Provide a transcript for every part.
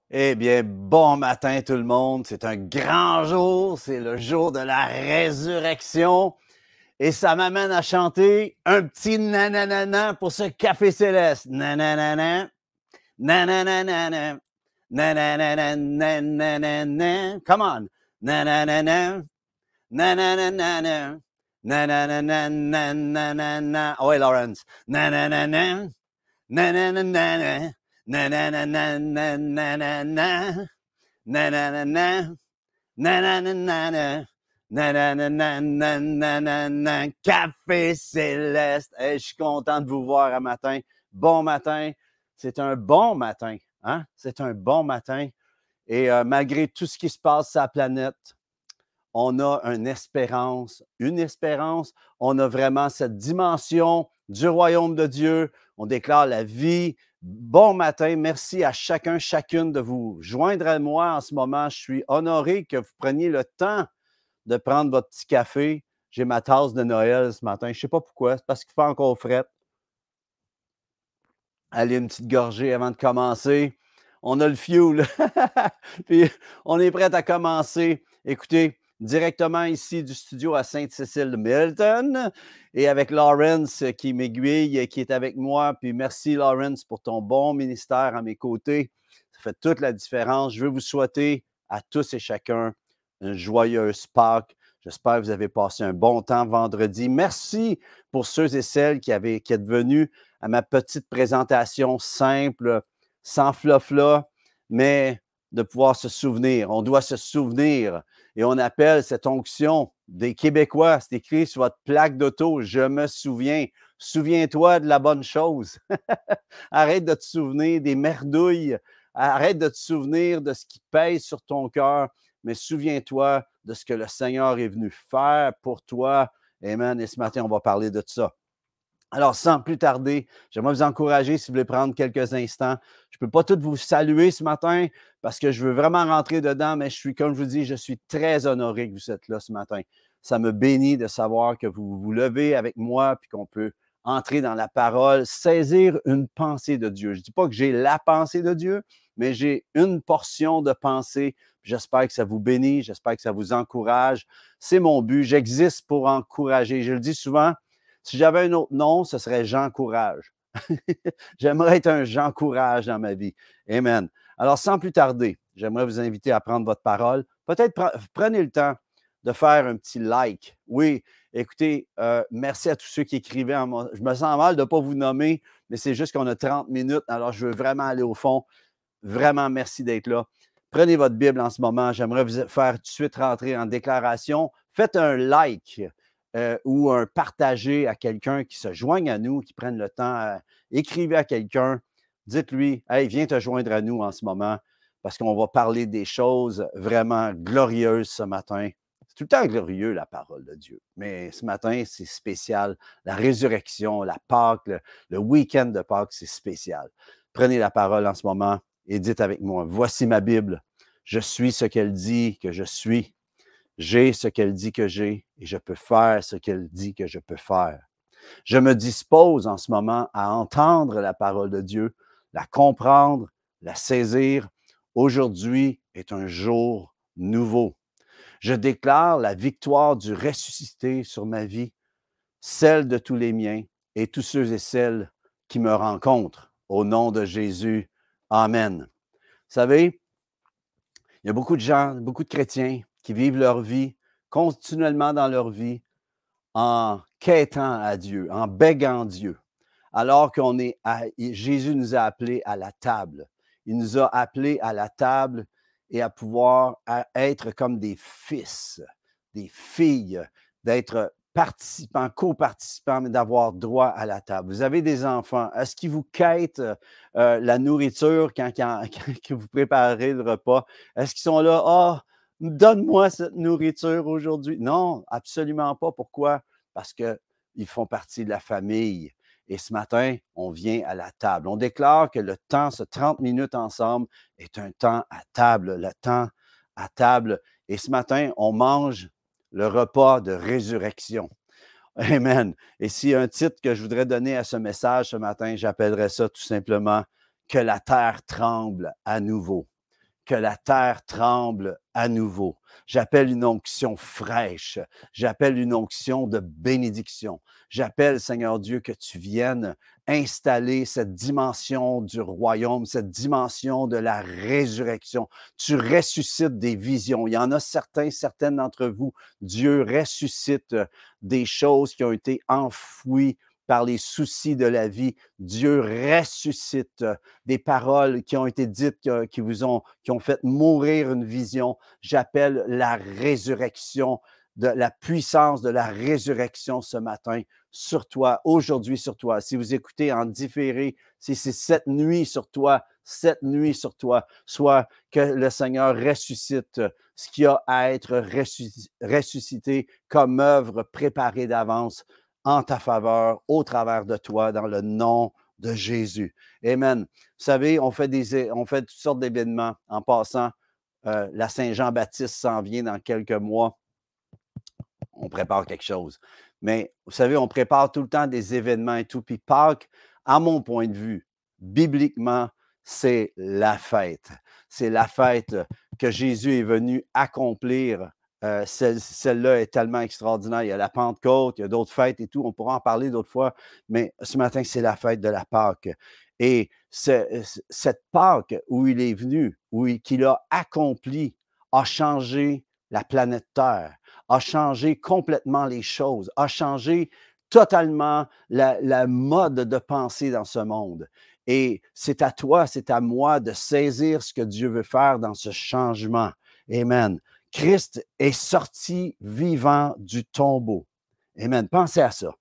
Eh bien, bon matin tout le monde. C'est un grand jour. C'est le jour de la résurrection. Et ça m'amène à chanter un petit nananana pour ce café céleste. Nananana, nananana, nananana, nananana. Come on. Nananana, nananana, nananana, nananana. Oh, ouais, Lawrence. Nananana, nananana, nananana, nananana. Nananana, nananana, café céleste. Hey, je suis content de vous voir un matin. Bon matin. C'est un bon matin. Hein? C'est un bon matin. Et malgré tout ce qui se passe sur la planète, on a une espérance. Une espérance. On a vraiment cette dimension du royaume de Dieu. On déclare la vie. Bon matin. Merci à chacun, chacune de vous joindre à moi en ce moment. Je suis honoré que vous preniez le temps de prendre votre petit café. J'ai ma tasse de Noël ce matin. Je ne sais pas pourquoi. C'est parce qu'il fait encore frais. Allez, une petite gorgée avant de commencer. On a le fuel. Puis on est prêt à commencer. Écoutez, directement ici du studio à Sainte-Cécile-de-Milton et avec Lawrence qui m'aiguille, qui est avec moi. Puis merci Lawrence pour ton bon ministère à mes côtés. Ça fait toute la différence. Je veux vous souhaiter à tous et chacun une joyeuse Pâques. J'espère que vous avez passé un bon temps vendredi. Merci pour ceux et celles qui êtes venus à ma petite présentation simple, sans flafla, mais de pouvoir se souvenir. On doit se souvenir et on appelle cette onction des Québécois. C'est écrit sur votre plaque d'auto, je me souviens. Souviens-toi de la bonne chose. Arrête de te souvenir des merdouilles. Arrête de te souvenir de ce qui pèse sur ton cœur, mais souviens-toi de ce que le Seigneur est venu faire pour toi. Amen. Et ce matin, on va parler de ça. Alors, sans plus tarder, j'aimerais vous encourager, si vous voulez prendre quelques instants. Je ne peux pas tout vous saluer ce matin parce que je veux vraiment rentrer dedans, mais comme je vous dis, je suis très honoré que vous êtes là ce matin. Ça me bénit de savoir que vous vous levez avec moi puis qu'on peut entrer dans la parole, saisir une pensée de Dieu. Je ne dis pas que j'ai la pensée de Dieu, mais j'ai une portion de pensée. J'espère que ça vous bénit, j'espère que ça vous encourage. C'est mon but. J'existe pour encourager. Je le dis souvent, si j'avais un autre nom, ce serait Jean Courage. J'aimerais être un Jean Courage dans ma vie. Amen. Alors, sans plus tarder, j'aimerais vous inviter à prendre votre parole. Peut-être prenez le temps de faire un petit like. Oui, écoutez, merci à tous ceux qui écrivaient. Je me sens mal de ne pas vous nommer, mais c'est juste qu'on a 30 minutes. Alors, je veux vraiment aller au fond. Vraiment, merci d'être là. Prenez votre Bible en ce moment. J'aimerais vous faire tout de suite rentrer en déclaration. Faites un like ou un partager à quelqu'un qui se joigne à nous, qui prenne le temps. Écrivez à quelqu'un. Dites-lui, hey, viens te joindre à nous en ce moment parce qu'on va parler des choses vraiment glorieuses ce matin. C'est tout le temps glorieux, la parole de Dieu. Mais ce matin, c'est spécial. La résurrection, la Pâques, le week-end de Pâques, c'est spécial. Prenez la parole en ce moment et dites avec moi, voici ma Bible. Je suis ce qu'elle dit que je suis. J'ai ce qu'elle dit que j'ai et je peux faire ce qu'elle dit que je peux faire. Je me dispose en ce moment à entendre la parole de Dieu, la comprendre, la saisir. Aujourd'hui est un jour nouveau. Je déclare la victoire du ressuscité sur ma vie, celle de tous les miens et tous ceux et celles qui me rencontrent. Au nom de Jésus, Amen. Vous savez, il y a beaucoup de gens, beaucoup de chrétiens qui vivent leur vie continuellement dans leur vie en quêtant à Dieu, en bégant Dieu, alors Jésus nous a appelés à la table. Il nous a appelés à la table et à pouvoir être comme des fils, des filles, d'être participants, co-participants, mais d'avoir droit à la table. Vous avez des enfants. Est-ce qu'ils vous quêtent la nourriture quand vous préparez le repas? Est-ce qu'ils sont là, ah, donne-moi cette nourriture aujourd'hui? Non, absolument pas. Pourquoi? Parce qu'ils font partie de la famille. Et ce matin, on vient à la table. On déclare que le temps, ce 30 minutes ensemble, est un temps à table, le temps à table. Et ce matin, on mange le repas de résurrection. Amen. Et s'il y a un titre que je voudrais donner à ce message ce matin, j'appellerais ça tout simplement « Que la terre tremble à nouveau ». que la terre tremble à nouveau. J'appelle une onction fraîche. J'appelle une onction de bénédiction. J'appelle, Seigneur Dieu, que tu viennes installer cette dimension du royaume, cette dimension de la résurrection. Tu ressuscites des visions. Il y en a certaines d'entre vous. Dieu ressuscite des choses qui ont été enfouies par les soucis de la vie. Dieu ressuscite des paroles qui ont été dites, qui ont fait mourir une vision. J'appelle la résurrection, de la puissance de la résurrection ce matin sur toi, aujourd'hui sur toi. Si vous écoutez en différé, si c'est cette nuit sur toi, soit que le Seigneur ressuscite ce qui a à être ressuscité comme œuvre préparée d'avance en ta faveur, au travers de toi, dans le nom de Jésus. Amen. Vous savez, on fait toutes sortes d'événements. En passant, la Saint-Jean-Baptiste s'en vient dans quelques mois. On prépare quelque chose. Mais vous savez, on prépare tout le temps des événements et tout. Puis Pâques, à mon point de vue, bibliquement, c'est la fête. C'est la fête que Jésus est venu accomplir. Celle-là est tellement extraordinaire. Il y a la Pentecôte, il y a d'autres fêtes et tout. On pourra en parler d'autres fois. Mais ce matin, c'est la fête de la Pâque. Et cette Pâque où il est venu, qu'il a accompli, a changé la planète Terre, a changé complètement les choses, a changé totalement la mode de pensée dans ce monde. Et c'est à toi, c'est à moi de saisir ce que Dieu veut faire dans ce changement. Amen. Christ est sorti vivant du tombeau. Amen. Pensez à ça.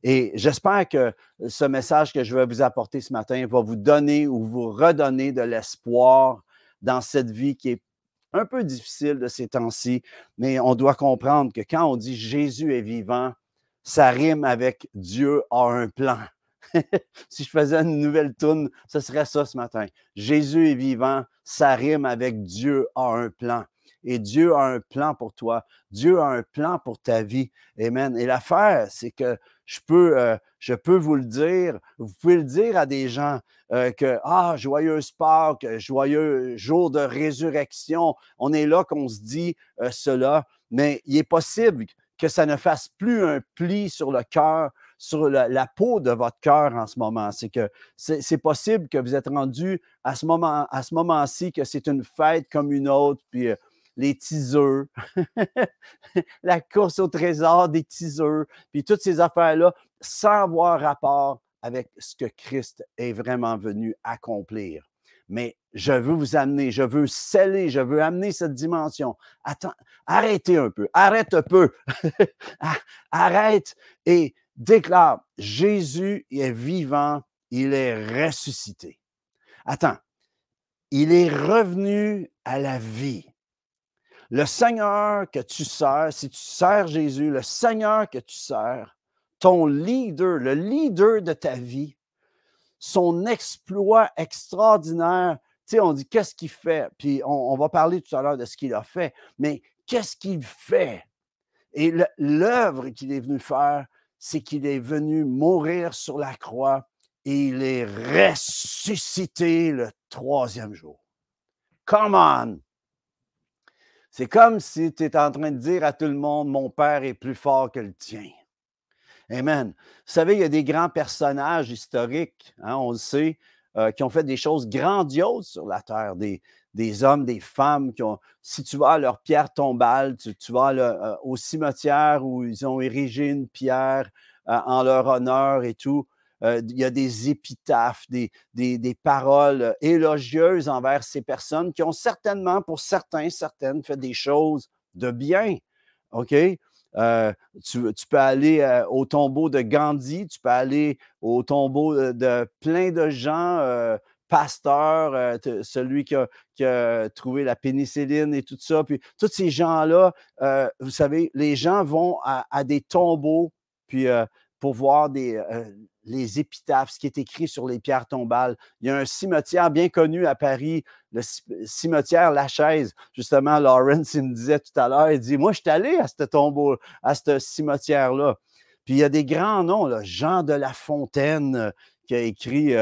Et j'espère que ce message que je vais vous apporter ce matin va vous donner ou vous redonner de l'espoir dans cette vie qui est un peu difficile de ces temps-ci, mais on doit comprendre que quand on dit Jésus est vivant, ça rime avec Dieu a un plan. Si je faisais une nouvelle toune, ce serait ça ce matin. Jésus est vivant, ça rime avec Dieu a un plan. Et Dieu a un plan pour toi. Dieu a un plan pour ta vie. Amen. Et l'affaire, c'est que je peux vous le dire, vous pouvez le dire à des gens que, joyeuse Pâques, joyeux jour de résurrection. On est là qu'on se dit cela, mais il est possible que ça ne fasse plus un pli sur le cœur, sur la peau de votre cœur en ce moment. C'est que c'est possible que vous êtes rendu à ce moment-ci que c'est une fête comme une autre, puis les teasers, la course au trésor des teasers, puis toutes ces affaires-là, sans avoir rapport avec ce que Christ est vraiment venu accomplir. Mais je veux vous amener, je veux sceller, je veux amener cette dimension. Attends, arrêtez un peu, arrête un peu, arrête et déclare, Jésus est vivant, il est ressuscité. Attends, il est revenu à la vie. Le Seigneur que tu sers, si tu sers Jésus, le Seigneur que tu sers, ton leader, le leader de ta vie, son exploit extraordinaire, tu sais, on dit qu'est-ce qu'il fait, puis on va parler tout à l'heure de ce qu'il a fait, mais qu'est-ce qu'il fait? Et l'œuvre qu'il est venu faire, c'est qu'il est venu mourir sur la croix et il est ressuscité le 3e jour. Come on! C'est comme si tu étais en train de dire à tout le monde, mon Père est plus fort que le tien. Amen. Vous savez, il y a des grands personnages historiques, hein, on le sait, qui ont fait des choses grandioses sur la terre, des hommes, des femmes qui ont, si tu vas à leur pierre tombale, tu vas au cimetière où ils ont érigé une pierre en leur honneur et tout, il y a des épitaphes, des paroles élogieuses envers ces personnes qui ont certainement, pour certaines, fait des choses de bien. OK? Tu peux aller au tombeau de Gandhi, tu peux aller au tombeau de plein de gens, Pasteur, celui qui a trouvé la pénicilline et tout ça. Puis tous ces gens-là, vous savez, les gens vont à des tombeaux puis, pour voir les épitaphes, ce qui est écrit sur les pierres tombales. Il y a un cimetière bien connu à Paris, le cimetière Lachaise. Justement, Lawrence, il me disait tout à l'heure, il dit, moi, je suis allé à ce tombeau, à ce cimetière-là. Puis il y a des grands noms, là, Jean de La Fontaine, qui a écrit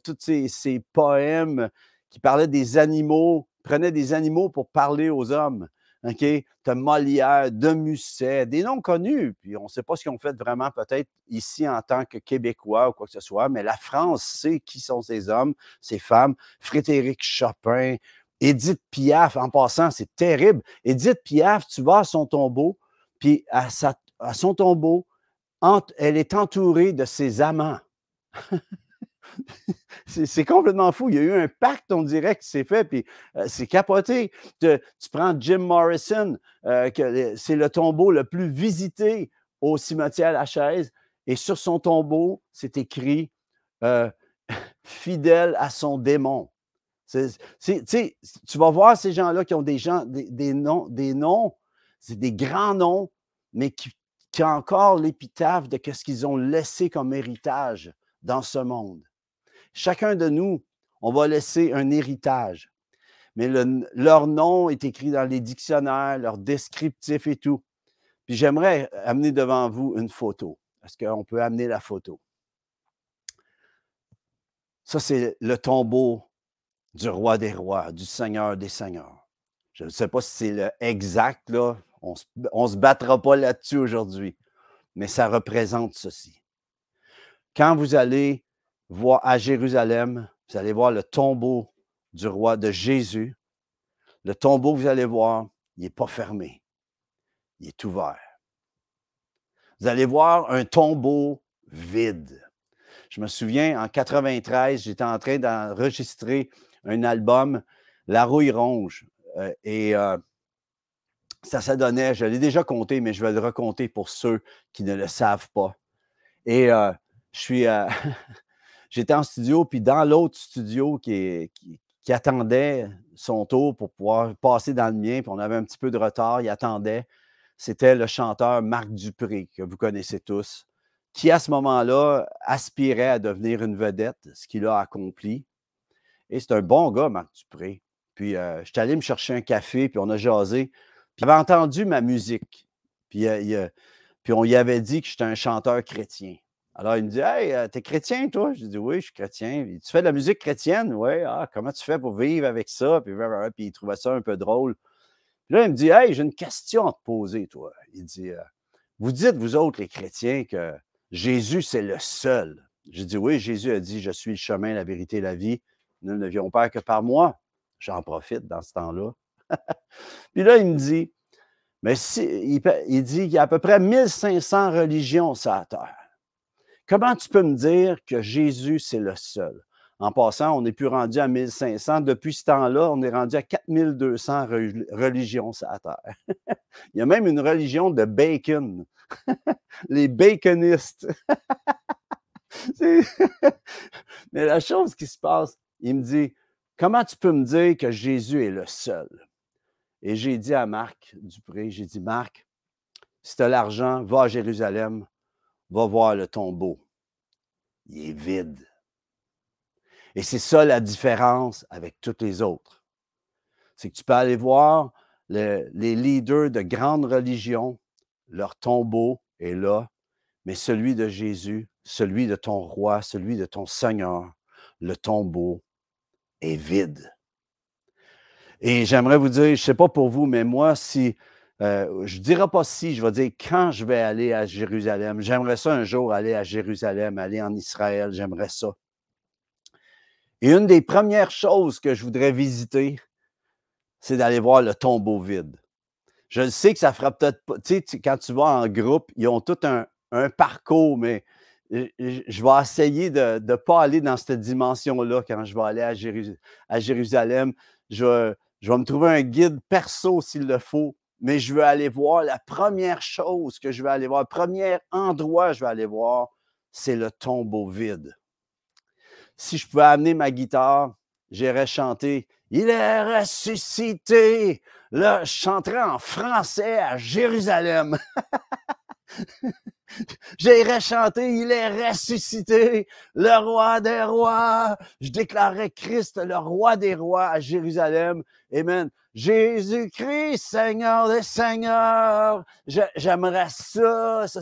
tous ces poèmes qui parlait des animaux, prenait des animaux pour parler aux hommes. OK? Tu as Molière, de Musset, des noms connus. Puis on ne sait pas ce qu'ils ont fait vraiment peut-être ici en tant que Québécois ou quoi que ce soit, mais la France sait qui sont ces hommes, ces femmes. Frédéric Chopin, Édith Piaf, en passant, c'est terrible. Édith Piaf, tu vas à son tombeau, puis à son tombeau, elle est entourée de ses amants. C'est complètement fou. Il y a eu un pacte, on dirait, qui s'est fait, puis c'est capoté. Tu prends Jim Morrison, c'est le tombeau le plus visité au cimetière Lachaise, et sur son tombeau, c'est écrit fidèle à son démon. Tu vas voir ces gens-là qui ont des noms, c'est des grands noms, mais qui ont encore l'épitaphe de ce qu'ils ont laissé comme héritage dans ce monde. Chacun de nous, on va laisser un héritage, mais leur nom est écrit dans les dictionnaires, leur descriptif et tout. Puis j'aimerais amener devant vous une photo. Est-ce qu'on peut amener la photo? Ça, c'est le tombeau du roi des rois, du seigneur des seigneurs. Je ne sais pas si c'est le exact, là. On ne se battra pas là-dessus aujourd'hui, mais ça représente ceci. Quand vous allez voir à Jérusalem, vous allez voir le tombeau du roi de Jésus. Le tombeau, vous allez voir, il n'est pas fermé. Il est ouvert. Vous allez voir un tombeau vide. Je me souviens, en 93, j'étais en train d'enregistrer un album, La Rouille Ronge. Ça donnait, je l'ai déjà compté, mais je vais le raconter pour ceux qui ne le savent pas. Et j'étais en studio, puis dans l'autre studio qui attendait son tour pour pouvoir passer dans le mien, puis on avait un petit peu de retard, il attendait. C'était le chanteur Marc Dupré, que vous connaissez tous, qui à ce moment-là aspirait à devenir une vedette, ce qu'il a accompli. Et c'est un bon gars, Marc Dupré. Puis je suis allé me chercher un café, puis on a jasé. Puis il avait entendu ma musique. Puis on lui avait dit que j'étais un chanteur chrétien. Alors, il me dit « Hey, t'es chrétien, toi? » J'ai dit « Oui, je suis chrétien. » « Tu fais de la musique chrétienne? » « Oui. Ah, comment tu fais pour vivre avec ça? » Puis il trouvait ça un peu drôle. Puis là, il me dit « Hey, j'ai une question à te poser, toi. » Il dit « Vous dites, vous autres, les chrétiens, que Jésus, c'est le seul. » J'ai dit « Oui, Jésus a dit « Je suis le chemin, la vérité et la vie. Nous ne vions pas que par moi. » J'en profite dans ce temps-là. Puis là, il me dit « Mais il dit qu'il y a à peu près 1500 religions sur la terre. Comment tu peux me dire que Jésus, c'est le seul? » En passant, on n'est plus rendu à 1500. Depuis ce temps-là, on est rendu à 4200 religions sur la terre. Il y a même une religion de bacon. Les baconistes. Mais la chose qui se passe, il me dit, comment tu peux me dire que Jésus est le seul? Et j'ai dit à Marc Dupré, j'ai dit, Marc, si tu as l'argent, va à Jérusalem, va voir le tombeau. Il est vide. Et c'est ça la différence avec toutes les autres. C'est que tu peux aller voir les leaders de grandes religions, leur tombeau est là, mais celui de Jésus, celui de ton roi, celui de ton Seigneur, le tombeau est vide. Et j'aimerais vous dire, je ne sais pas pour vous, mais moi, si, je ne dirai pas si, je vais dire quand je vais aller à Jérusalem. J'aimerais ça un jour aller à Jérusalem, aller en Israël, j'aimerais ça. Et une des premières choses que je voudrais visiter, c'est d'aller voir le tombeau vide. Je sais que ça fera peut-être pas, tu sais, quand tu vas en groupe, ils ont tout un parcours, mais je vais essayer de ne pas aller dans cette dimension-là quand je vais aller à Jérusalem. Je vais me trouver un guide perso s'il le faut, mais je veux aller voir la première chose que je vais aller voir, le premier endroit que je vais aller voir, c'est le tombeau vide. Si je pouvais amener ma guitare, j'irais chanter « Il est ressuscité ». Là, je chanterais en français à Jérusalem. J'irais chanter « Il est ressuscité, le roi des rois ». Je déclarerais Christ, le roi des rois à Jérusalem. Amen. Jésus-Christ, Seigneur des seigneurs. J'aimerais ça, ce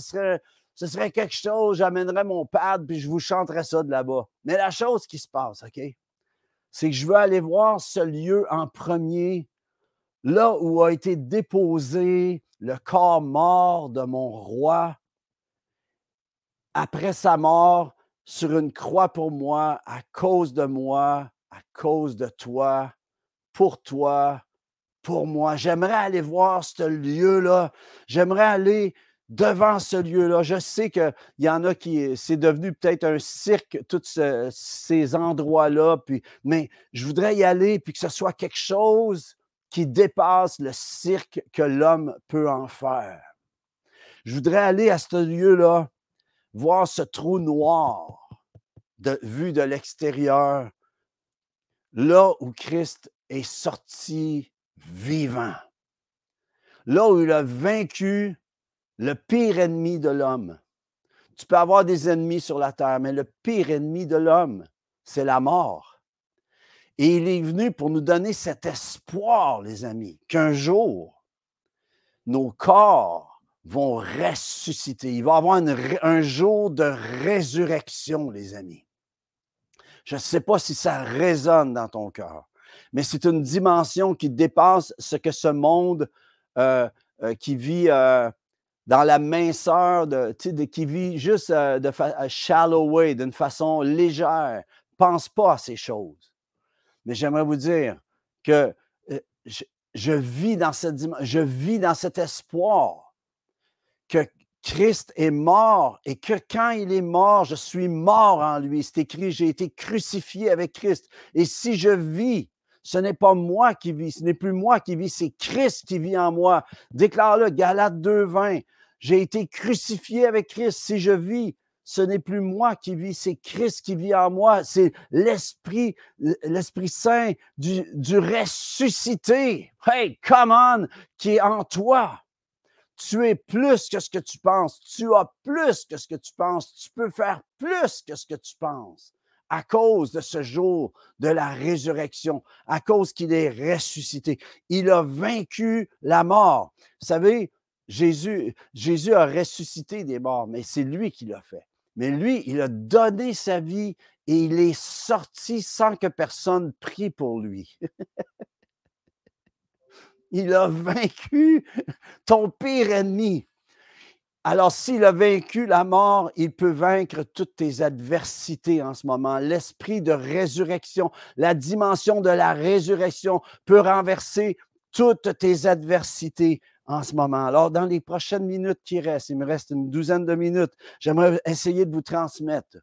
serait quelque chose, j'amènerais mon pad, puis je vous chanterais ça de là-bas. Mais la chose qui se passe, OK, c'est que je veux aller voir ce lieu en premier, là où a été déposé le corps mort de mon roi après sa mort sur une croix pour moi, à cause de moi, à cause de toi, pour moi. J'aimerais aller voir ce lieu-là. J'aimerais aller devant ce lieu-là. Je sais qu'il y en a qui, c'est devenu peut-être un cirque, tous ces endroits-là, mais je voudrais y aller, puis que ce soit quelque chose qui dépasse le cirque que l'homme peut en faire. Je voudrais aller à ce lieu-là, voir ce trou noir vu de l'extérieur, là où Christ est sorti vivant, là où il a vaincu le pire ennemi de l'homme. Tu peux avoir des ennemis sur la terre, mais le pire ennemi de l'homme, c'est la mort. Et il est venu pour nous donner cet espoir, les amis, qu'un jour, nos corps vont ressusciter. Il va y avoir un jour de résurrection, les amis. Je ne sais pas si ça résonne dans ton cœur, mais c'est une dimension qui dépasse ce que ce monde qui vit dans la minceur, qui vit juste de shallow way, d'une façon légère. Pense pas à ces choses. Mais j'aimerais vous dire que je vis dans cette dimension, je vis dans cet espoir que Christ est mort et que quand il est mort, je suis mort en lui. C'est écrit, j'ai été crucifié avec Christ. Et si je vis, ce n'est pas moi qui vis, ce n'est plus moi qui vis, c'est Christ qui vit en moi. Déclare-le, Galates 2:20. J'ai été crucifié avec Christ. Si je vis, ce n'est plus moi qui vis, c'est Christ qui vit en moi. C'est l'Esprit Saint du ressuscité. Hey, come on, qui est en toi. Tu es plus que ce que tu penses. Tu as plus que ce que tu penses. Tu peux faire plus que ce que tu penses à cause de ce jour de la résurrection, à cause qu'il est ressuscité. Il a vaincu la mort. Vous savez, Jésus a ressuscité des morts, mais c'est lui qui l'a fait. Mais lui, il a donné sa vie et il est sorti sans que personne prie pour lui. Il a vaincu ton pire ennemi. Alors, s'il a vaincu la mort, il peut vaincre toutes tes adversités en ce moment. L'esprit de résurrection, la dimension de la résurrection peut renverser toutes tes adversités en ce moment. Alors, dans les prochaines minutes qui restent, il me reste une douzaine de minutes, j'aimerais essayer de vous transmettre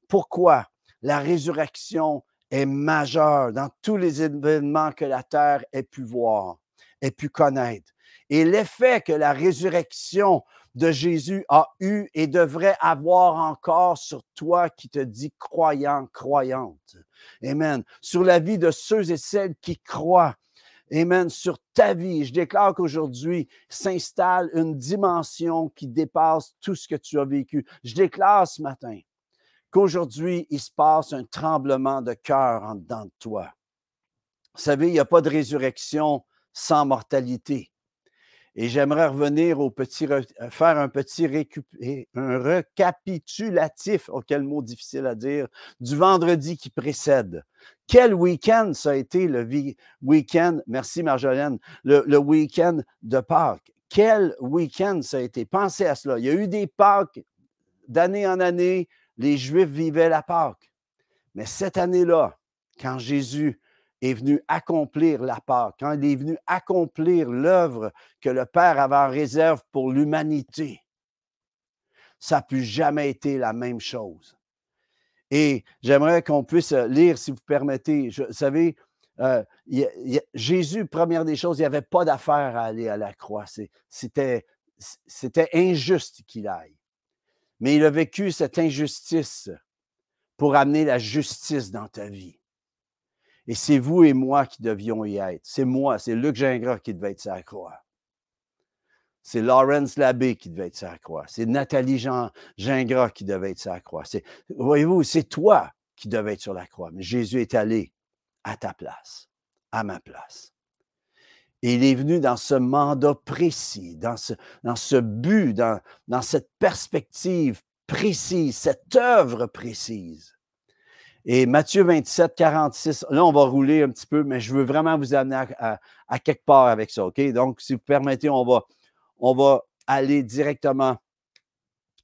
pourquoi la résurrection est majeure dans tous les événements que la terre ait pu voir, ait pu connaître. Et l'effet que la résurrection de Jésus a eu et devrait avoir encore sur toi qui te dis croyant, croyante. Amen. Sur la vie de ceux et celles qui croient. Amen. Sur ta vie, je déclare qu'aujourd'hui s'installe une dimension qui dépasse tout ce que tu as vécu. Je déclare ce matin qu'aujourd'hui, il se passe un tremblement de cœur en dedans de toi. Vous savez, il n'y a pas de résurrection sans mortalité. Et j'aimerais revenir faire un petit récapitulatif, quel mot difficile à dire, du vendredi qui précède. Quel week-end ça a été le week-end, merci Marjolaine, le week-end de Pâques. Quel week-end ça a été? Pensez à cela. Il y a eu des Pâques d'année en année, les Juifs vivaient la Pâque. Mais cette année-là, quand Jésus est venu accomplir la Pâque, quand il est venu accomplir l'œuvre que le Père avait en réserve pour l'humanité, ça n'a plus jamais été la même chose. Et j'aimerais qu'on puisse lire, si vous permettez, vous savez, Jésus, première des choses, il n'y avait pas d'affaire à aller à la croix. C'était injuste qu'il aille. Mais il a vécu cette injustice pour amener la justice dans ta vie. Et c'est vous et moi qui devions y être. C'est moi, c'est Luc Gingras qui devait être sur la croix. C'est Lawrence Labbé qui devait être sur la croix. C'est Nathalie Gingras qui devait être sur la croix. Voyez-vous, c'est toi qui devais être sur la croix. Mais Jésus est allé à ta place, à ma place. Et il est venu dans ce mandat précis, dans ce but, dans cette perspective précise, cette œuvre précise. Et Matthieu 27, 46, là, on va rouler un petit peu, mais je veux vraiment vous amener à quelque part avec ça, OK? Donc, si vous permettez, on va aller directement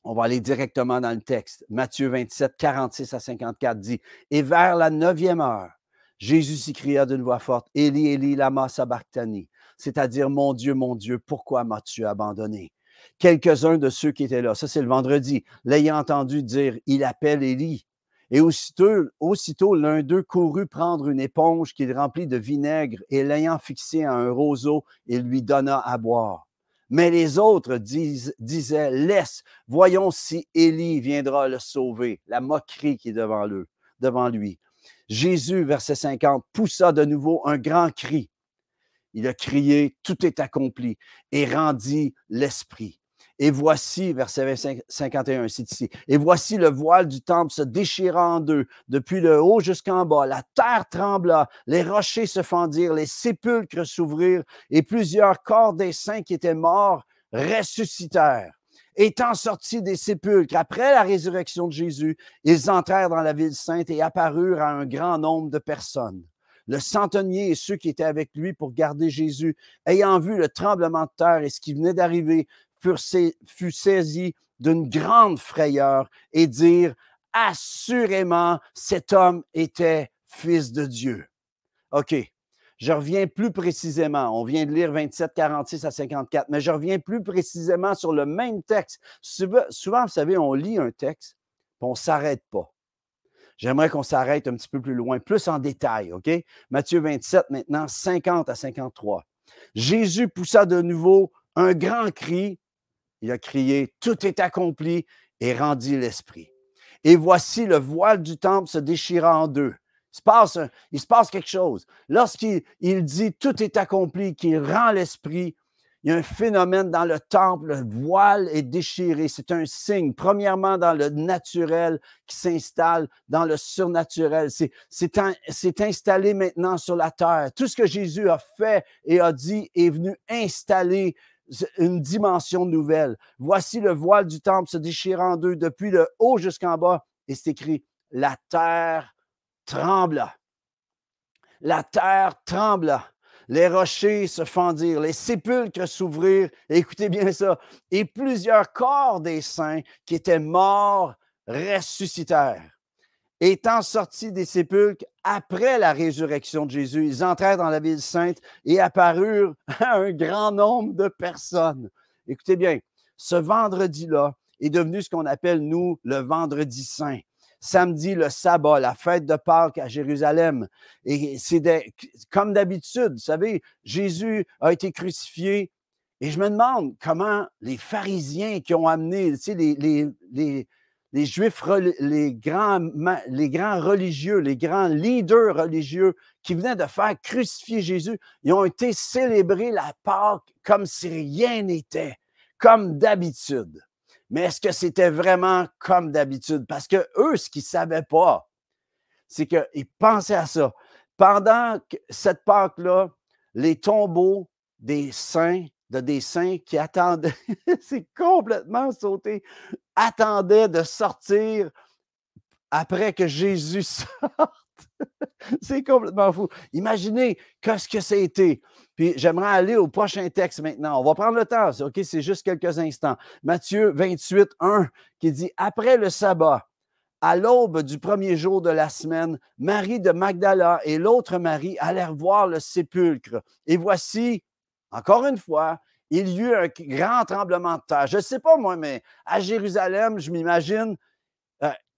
dans le texte. Matthieu 27, 46 à 54 dit, « Et vers la 9e heure, Jésus s'écria d'une voix forte, « Élie, Élie, lama sabachthani », c'est-à-dire, « Mon Dieu, pourquoi m'as-tu abandonné? » Quelques-uns de ceux qui étaient là, ça c'est le vendredi, l'ayant entendu dire, « Il appelle Élie. » Et aussitôt l'un d'eux courut prendre une éponge qu'il remplit de vinaigre et l'ayant fixée à un roseau, il lui donna à boire. Mais les autres disaient, « Laisse, voyons si Élie viendra le sauver. » La moquerie qui est devant lui. Jésus, verset 50, poussa de nouveau un grand cri. Il a crié, « Tout est accompli » et rendit l'esprit. Et voici, verset 51, c'est ici, « Et voici le voile du temple se déchira en deux, depuis le haut jusqu'en bas. La terre trembla, les rochers se fendirent, les sépulcres s'ouvrirent, et plusieurs corps des saints qui étaient morts ressuscitèrent. Étant sortis des sépulcres après la résurrection de Jésus, ils entrèrent dans la ville sainte et apparurent à un grand nombre de personnes. Le centenier et ceux qui étaient avec lui pour garder Jésus, ayant vu le tremblement de terre et ce qui venait d'arriver, fut saisi d'une grande frayeur et dirent, « Assurément, cet homme était fils de Dieu. » OK, je reviens plus précisément. On vient de lire 27, 46 à 54, mais je reviens plus précisément sur le même texte. Souvent, vous savez, on lit un texte, puis on ne s'arrête pas. J'aimerais qu'on s'arrête un petit peu plus loin, plus en détail, OK? Matthieu 27, maintenant, 50 à 53. Jésus poussa de nouveau un grand cri. Il a crié, « Tout est accompli » et rendit l'esprit. Et voici le voile du temple se déchira en deux. Il se passe quelque chose. Lorsqu'il dit, « Tout est accompli », qu'il rend l'esprit, il y a un phénomène dans le temple, le voile est déchiré. C'est un signe, premièrement, dans le naturel qui s'installe dans le surnaturel. C'est installé maintenant sur la terre. Tout ce que Jésus a fait et a dit est venu installer une dimension nouvelle. Voici le voile du temple se déchirant en deux, depuis le haut jusqu'en bas. Et c'est écrit, la terre trembla. La terre trembla. Les rochers se fendirent, les sépulcres s'ouvrirent. Écoutez bien ça. Et plusieurs corps des saints qui étaient morts ressuscitèrent. Étant sortis des sépulcres après la résurrection de Jésus, ils entrèrent dans la ville sainte et apparurent à un grand nombre de personnes. Écoutez bien, ce vendredi-là est devenu ce qu'on appelle, nous, le vendredi saint. Samedi, le sabbat, la fête de Pâques à Jérusalem. Et c'est comme d'habitude, vous savez, Jésus a été crucifié. Et je me demande comment les pharisiens qui ont amené, tu sais, les Juifs, les grands religieux, les grands leaders religieux qui venaient de faire crucifier Jésus, ils ont été célébrer la Pâque comme si rien n'était, comme d'habitude. Mais est-ce que c'était vraiment comme d'habitude? Parce que eux, ce qu'ils ne savaient pas, c'est qu'ils pensaient à ça. Pendant cette Pâque-là, les tombeaux des saints qui attendaient, c'est complètement sauté, attendaient de sortir après que Jésus sorte. C'est complètement fou. Imaginez qu'est-ce que ça a été. Puis j'aimerais aller au prochain texte maintenant. On va prendre le temps, OK? C'est juste quelques instants. Matthieu 28, 1, qui dit, « Après le sabbat, à l'aube du premier jour de la semaine, Marie de Magdala et l'autre Marie allèrent voir le sépulcre. Et voici, encore une fois, il y eut un grand tremblement de terre. » Je ne sais pas moi, mais à Jérusalem, je m'imagine,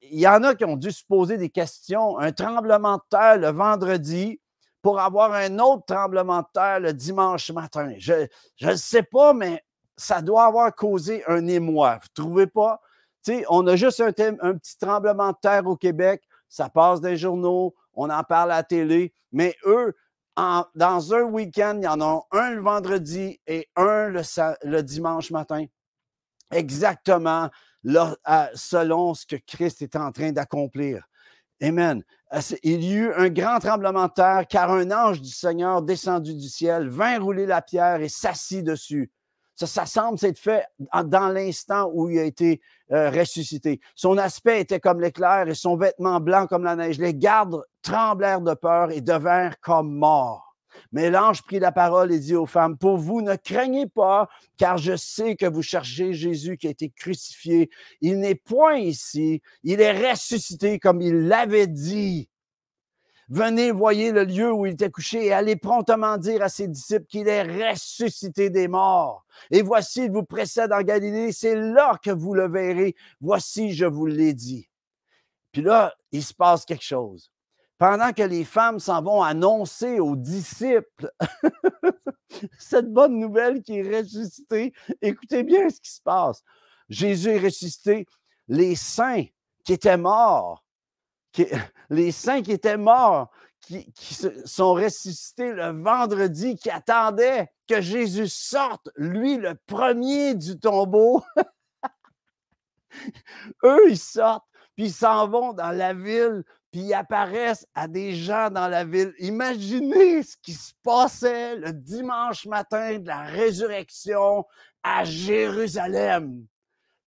il y en a qui ont dû se poser des questions. Un tremblement de terre le vendredi pour avoir un autre tremblement de terre le dimanche matin. Je ne sais pas, mais ça doit avoir causé un émoi. Vous ne trouvez pas? Tu sais, on a juste un petit tremblement de terre au Québec. Ça passe dans les journaux, on en parle à la télé. Mais eux, dans un week-end, il y en a un le vendredi et un le dimanche matin. Exactement selon ce que Christ est en train d'accomplir. Amen. Il y eut un grand tremblement de terre, car un ange du Seigneur descendu du ciel vint rouler la pierre et s'assit dessus. Ça semble s'être fait dans l'instant où il a été ressuscité. Son aspect était comme l'éclair et son vêtement blanc comme la neige. Les gardes tremblèrent de peur et devinrent comme morts. Mais l'ange prit la parole et dit aux femmes, pour vous, ne craignez pas, car je sais que vous cherchez Jésus qui a été crucifié. Il n'est point ici, il est ressuscité comme il l'avait dit. Venez, voyez le lieu où il était couché et allez promptement dire à ses disciples qu'il est ressuscité des morts. Et voici, il vous précède en Galilée, c'est là que vous le verrez. Voici, je vous l'ai dit. Puis là, il se passe quelque chose. Pendant que les femmes s'en vont annoncer aux disciples cette bonne nouvelle qui est ressuscité, écoutez bien ce qui se passe. Jésus est ressuscité. Les saints qui étaient morts, les saints qui étaient morts, qui sont ressuscités le vendredi, qui attendaient que Jésus sorte, lui, le premier du tombeau. Eux, ils sortent, puis ils s'en vont dans la ville, puis ils apparaissent à des gens dans la ville. Imaginez ce qui se passait le dimanche matin de la résurrection à Jérusalem.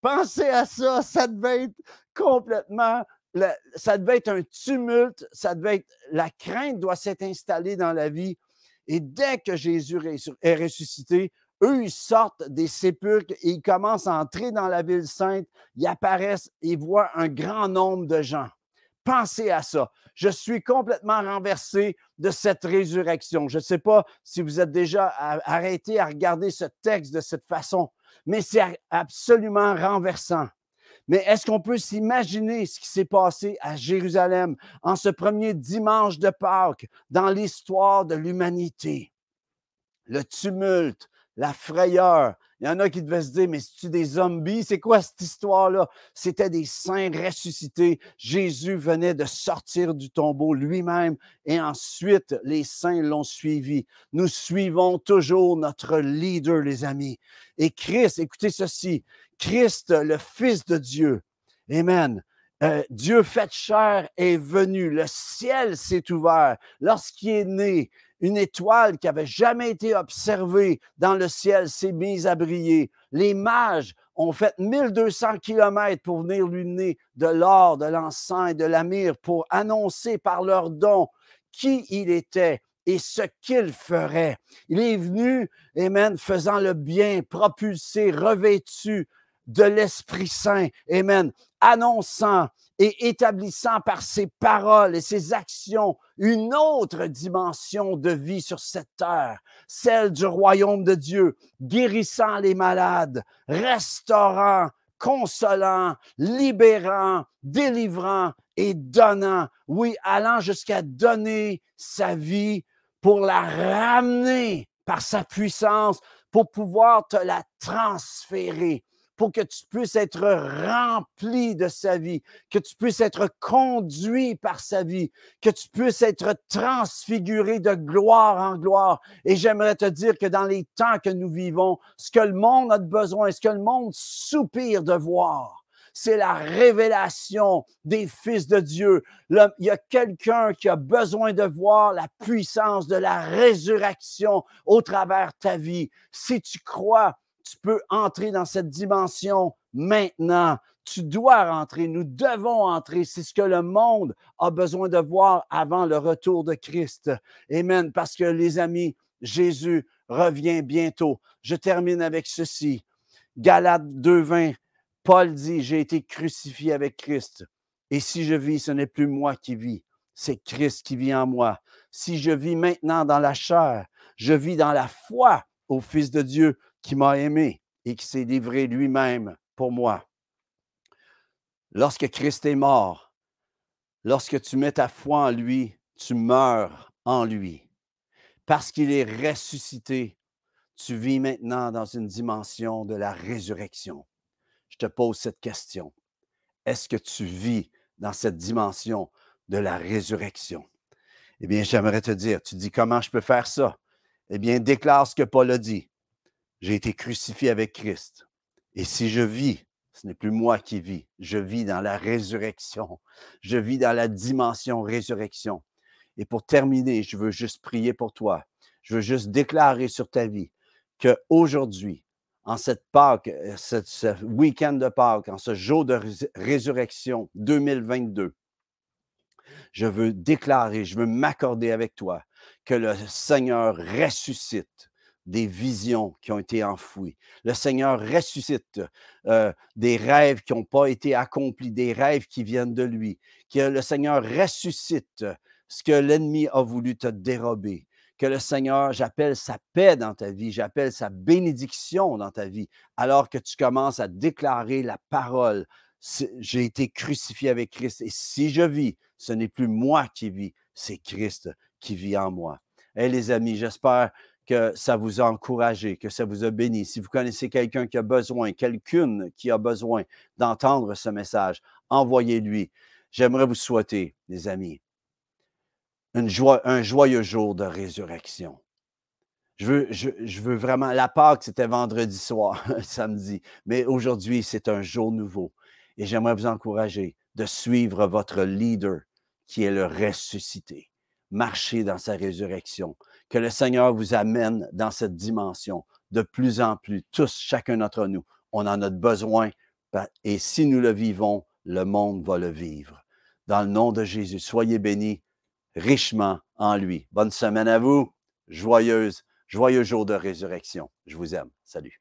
Pensez à ça, ça devait être complètement, ça devait être un tumulte, la crainte doit s'être installée dans la vie. Et dès que Jésus est ressuscité, eux, ils sortent des sépulcres et ils commencent à entrer dans la ville sainte. Ils apparaissent et voient un grand nombre de gens. Pensez à ça. Je suis complètement renversé de cette résurrection. Je ne sais pas si vous êtes déjà arrêté à regarder ce texte de cette façon, mais c'est absolument renversant. Mais est-ce qu'on peut s'imaginer ce qui s'est passé à Jérusalem en ce premier dimanche de Pâques dans l'histoire de l'humanité? Le tumulte, la frayeur. Il y en a qui devaient se dire, mais c'est-tu des zombies? C'est quoi cette histoire-là? C'était des saints ressuscités. Jésus venait de sortir du tombeau lui-même et ensuite les saints l'ont suivi. Nous suivons toujours notre leader, les amis. Et Christ, écoutez ceci, Christ, le Fils de Dieu, amen, Dieu fait chair est venu, le ciel s'est ouvert lorsqu'il est né. Une étoile qui n'avait jamais été observée dans le ciel s'est mise à briller. Les mages ont fait 1200 kilomètres pour venir lui donner de l'or, de l'encens et de la myrrhe pour annoncer par leurs dons qui il était et ce qu'il ferait. Il est venu, amen, faisant le bien, propulsé, revêtu de l'Esprit Saint, amen, annonçant et établissant par ses paroles et ses actions une autre dimension de vie sur cette terre, celle du royaume de Dieu, guérissant les malades, restaurant, consolant, libérant, délivrant et donnant, oui, allant jusqu'à donner sa vie pour la ramener par sa puissance, pour pouvoir te la transférer, pour que tu puisses être rempli de sa vie, que tu puisses être conduit par sa vie, que tu puisses être transfiguré de gloire en gloire. Et j'aimerais te dire que dans les temps que nous vivons, ce que le monde a de besoin, ce que le monde soupire de voir, c'est la révélation des fils de Dieu. Là, il y a quelqu'un qui a besoin de voir la puissance de la résurrection au travers de ta vie. Si tu crois, tu peux entrer dans cette dimension maintenant. Tu dois rentrer. Nous devons entrer. C'est ce que le monde a besoin de voir avant le retour de Christ. Amen. Parce que, les amis, Jésus revient bientôt. Je termine avec ceci. Galates 2:20. Paul dit, j'ai été crucifié avec Christ. Et si je vis, ce n'est plus moi qui vis. C'est Christ qui vit en moi. Si je vis maintenant dans la chair, je vis dans la foi au Fils de Dieu qui m'a aimé et qui s'est livré lui-même pour moi. Lorsque Christ est mort, lorsque tu mets ta foi en lui, tu meurs en lui. Parce qu'il est ressuscité, tu vis maintenant dans une dimension de la résurrection. Je te pose cette question. Est-ce que tu vis dans cette dimension de la résurrection? Eh bien, j'aimerais te dire, tu dis comment je peux faire ça? Eh bien, déclare ce que Paul a dit. J'ai été crucifié avec Christ. Et si je vis, ce n'est plus moi qui vis. Je vis dans la résurrection. Je vis dans la dimension résurrection. Et pour terminer, je veux juste prier pour toi. Je veux juste déclarer sur ta vie qu'aujourd'hui, en cette Pâques, ce week-end de Pâques, en ce jour de résurrection 2022, je veux déclarer, je veux m'accorder avec toi que le Seigneur ressuscite des visions qui ont été enfouies. Le Seigneur ressuscite des rêves qui n'ont pas été accomplis, des rêves qui viennent de lui. Que le Seigneur ressuscite ce que l'ennemi a voulu te dérober. Que le Seigneur, j'appelle sa paix dans ta vie, j'appelle sa bénédiction dans ta vie, alors que tu commences à déclarer la parole. J'ai été crucifié avec Christ et si je vis, ce n'est plus moi qui vis, c'est Christ qui vit en moi. Hey, les amis, j'espère que ça vous a encouragé, que ça vous a béni. Si vous connaissez quelqu'un qui a besoin, quelqu'une qui a besoin d'entendre ce message, envoyez-lui. J'aimerais vous souhaiter, les amis, un joyeux jour de résurrection. Je veux vraiment, la Pâque, c'était vendredi soir, samedi, mais aujourd'hui, c'est un jour nouveau. Et j'aimerais vous encourager de suivre votre leader qui est le ressuscité. Marchez dans sa résurrection. Que le Seigneur vous amène dans cette dimension de plus en plus, tous, chacun d'entre nous. On en a besoin et si nous le vivons, le monde va le vivre. Dans le nom de Jésus, soyez bénis richement en lui. Bonne semaine à vous. Joyeux jour de résurrection. Je vous aime. Salut.